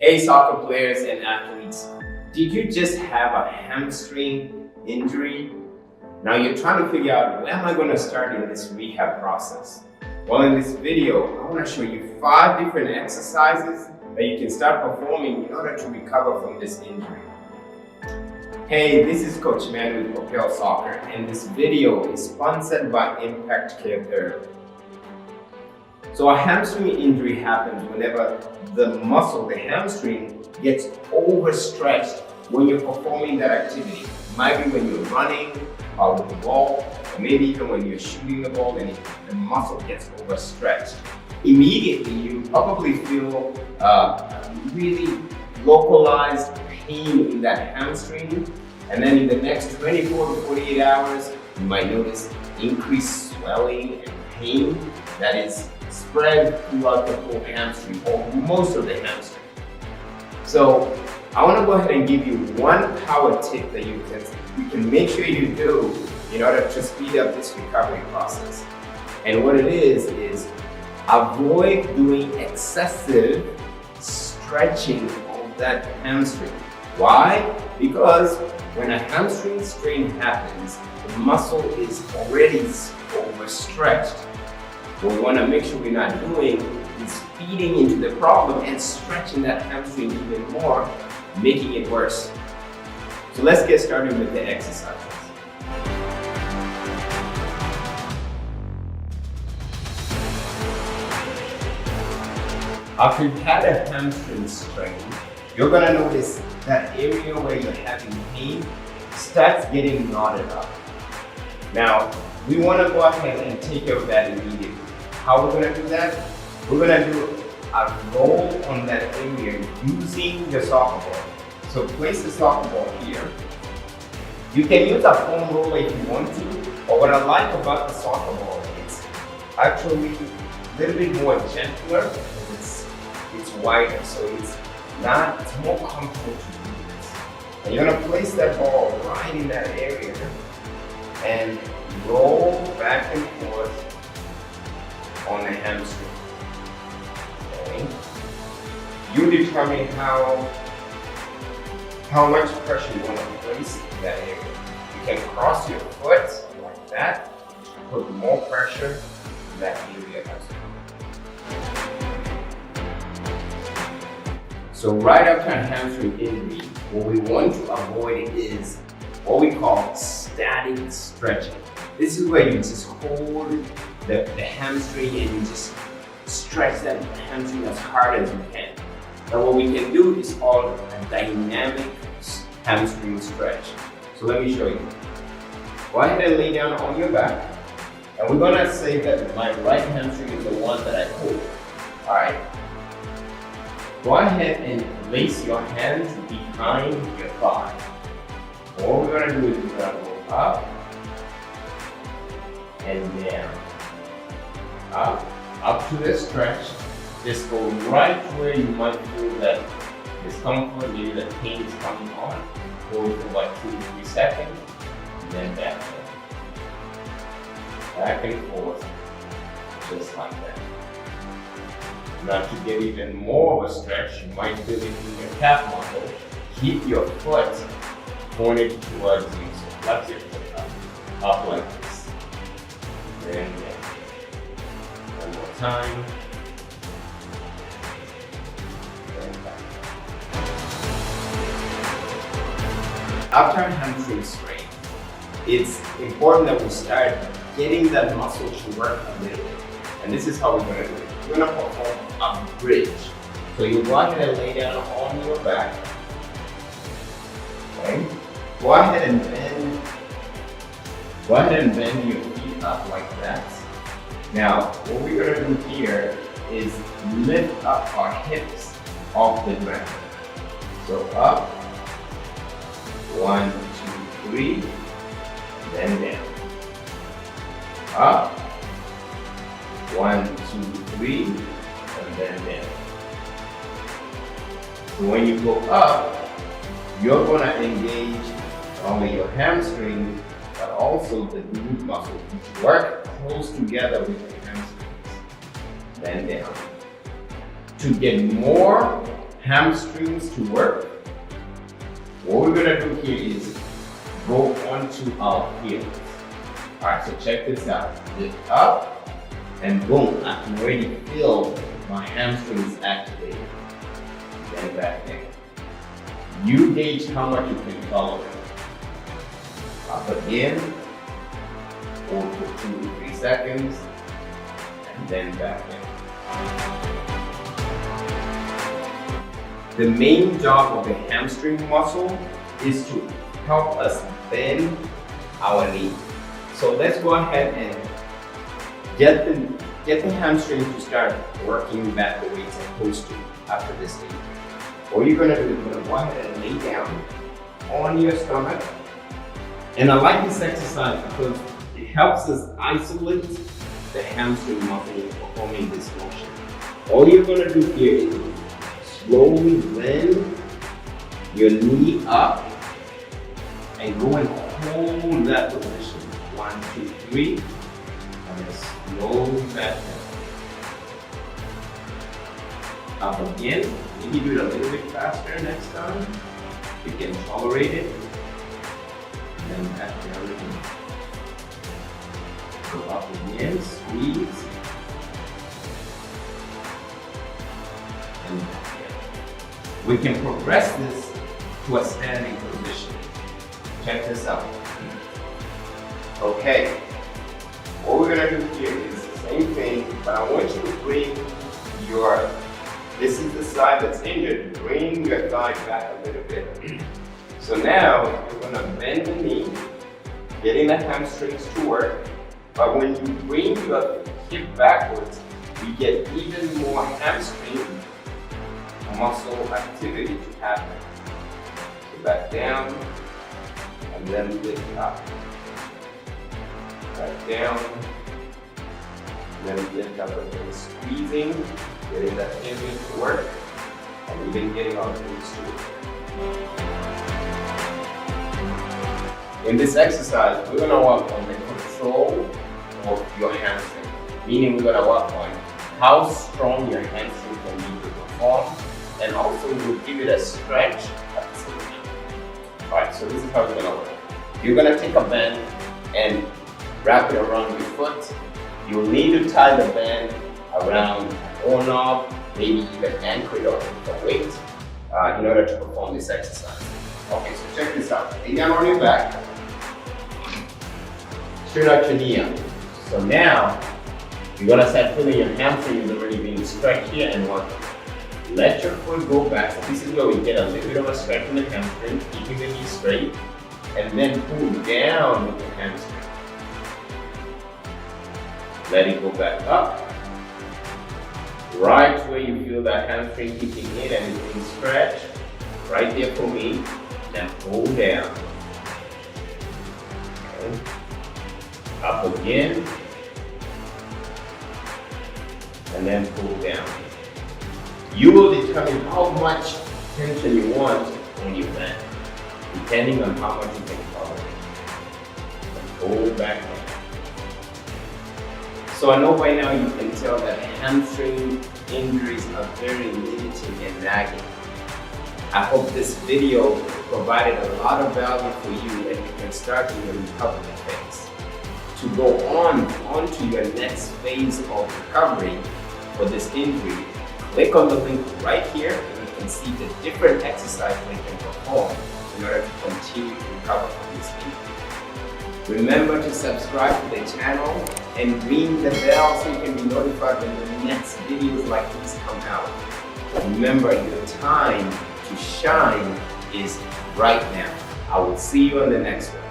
Hey soccer players and athletes, did you just have a hamstring injury? Now you're trying to figure out, where am I going to start in this rehab process? Well, in this video, I want to show you 5 different exercises that you can start performing in order to recover from this injury. Hey, this is Coach Miano with Propel Soccer, and this video is sponsored by Impact Care Therapy. So a hamstring injury happens whenever the muscle, the hamstring, gets overstretched when you're performing that activity. It might be when you're running with the ball, or maybe even when you're shooting the ball and the muscle gets overstretched. Immediately, you probably feel really localized pain in that hamstring, and then in the next 24 to 48 hours, you might notice increased swelling and pain that is spread throughout the whole hamstring or most of the hamstring. So I want to go ahead and give you one power tip that you can make sure you do in order to speed up this recovery process. And what it is avoid doing excessive stretching of that hamstring. Why? Because when a hamstring strain happens, the muscle is already overstretched. What we want to make sure we're not doing is feeding into the problem and stretching that hamstring even more, making it worse. So let's get started with the exercises. After you've had a hamstring strain, you're going to notice that area where you're having pain starts getting knotted up. Now, we want to go ahead and take care of that immediately. How we're going to do that? We're going to do a roll on that area using the soccer ball. So place the soccer ball here. You can use a foam roller if you want to, but what I like about the soccer ball is actually a little bit more gentler. It's wider, so it's more comfortable to use. And you're going to place that ball right in that area and roll back and forth on the hamstring. Okay. You determine how much pressure you want to place in that area. You can cross your foot like that to put more pressure in that area as well. So right after a hamstring injury, what we want to avoid is what we call static stretching. This is where you just hold the hamstring and you just stretch that hamstring as hard as you can. Now what we can do is called a dynamic hamstring stretch. So let me show you. Go ahead and lay down on your back. And we're gonna say that my right hamstring is the one that I hold. All right. Go ahead and place your hands behind your thigh. What we're gonna do is we're gonna go up and down. Up to the stretch. Just go right where you might feel that discomfort, maybe the pain is coming on. Hold for about 2 to 3 seconds, and then back. Back and forth, just like that. Now to get even more of a stretch, you might feel it in your calf muscle. Keep your foot pointed towards you. So flex your foot up like this. Then down. One more time. Then back. After a hamstring strain, it's important that we start getting that muscle to work a little bit. And this is how we're going to do it. We're going to perform a bridge. So you go ahead and lay down on your back. Okay. Go ahead and bend your feet up like that. Now, what we're going to do here is lift up our hips off the ground. So up, 1, 2, 3, then down. Up, 1, 2, 3, and then down. So when you go up, you're going to engage not only your hamstring, but also the glute muscle, which work close together with the hamstrings. Then down. To get more hamstrings to work, what we're gonna do here is go onto our heels. All right, so check this out. Lift up, and boom, I can already feel my hamstrings activated. Then back down. You gauge how much you can tolerate. Up again, hold for 2 to 3 seconds, and then back down. The main job of the hamstring muscle is to help us bend our knee. So let's go ahead and get the hamstring to start working back the way it's supposed to after this injury. What you're gonna do is you're gonna go ahead and lay down on your stomach. And I like this exercise because it helps us isolate the hamstring muscle performing this motion. All you're gonna do here is slowly bend your knee up and go and hold that position. 1, 2, 3, and then slowly back down. Up again. Maybe do it a little bit faster next time. You can tolerate it. And then back down again. Go up again, squeeze. And back down. We can progress this to a standing position. Check this out. Okay. What we're gonna do here is the same thing, but I want you to bring your, this is the side that's injured, bring your thigh back a little bit. So now you're gonna bend the knee, getting the hamstrings to work, but when you bring your hip backwards, you get even more hamstring muscle activity to happen. So back down, and then lift up. Back down, and then lift up again, squeezing, getting that area to work, and even getting our glutes to work. In this exercise, we're going to work on the control of your hamstring, meaning we're going to work on how strong your hamstring can be to perform, and also we'll give it a stretch at the same time. Alright, so this is how it's going to work. You're going to take a band and wrap it around your foot. You'll need to tie the band around a doorknob, maybe even anchor it on a weight in order to perform this exercise. Okay, so check this out. Lay down on your back. Straight out your knee up. So now, you're gonna start feeling your hamstrings already being stretched here and working. Let your foot go back. So this is where we get a little bit of a stretch in the hamstring, keeping the knee straight, and then pull down with the hamstring. Let it go back up. Right where you feel that hamstring kicking in and it's being stretched. Right there for me. Then pull down. Okay. Up again. And then pull down. You will determine how much tension you want on your band, depending on how much you can tolerate. Pull back up. So I know by now you can tell that hamstring injuries are very limiting and nagging. I hope this video provided a lot of value for you and you can start in your recovery phase. To go on to your next phase of recovery for this injury, click on the link right here and you can see the different exercises we can perform in order to continue to recover from this injury. Remember to subscribe to the channel and ring the bell so you can be notified when the next videos like these come out. Remember, your time to shine is right now. I will see you on the next one.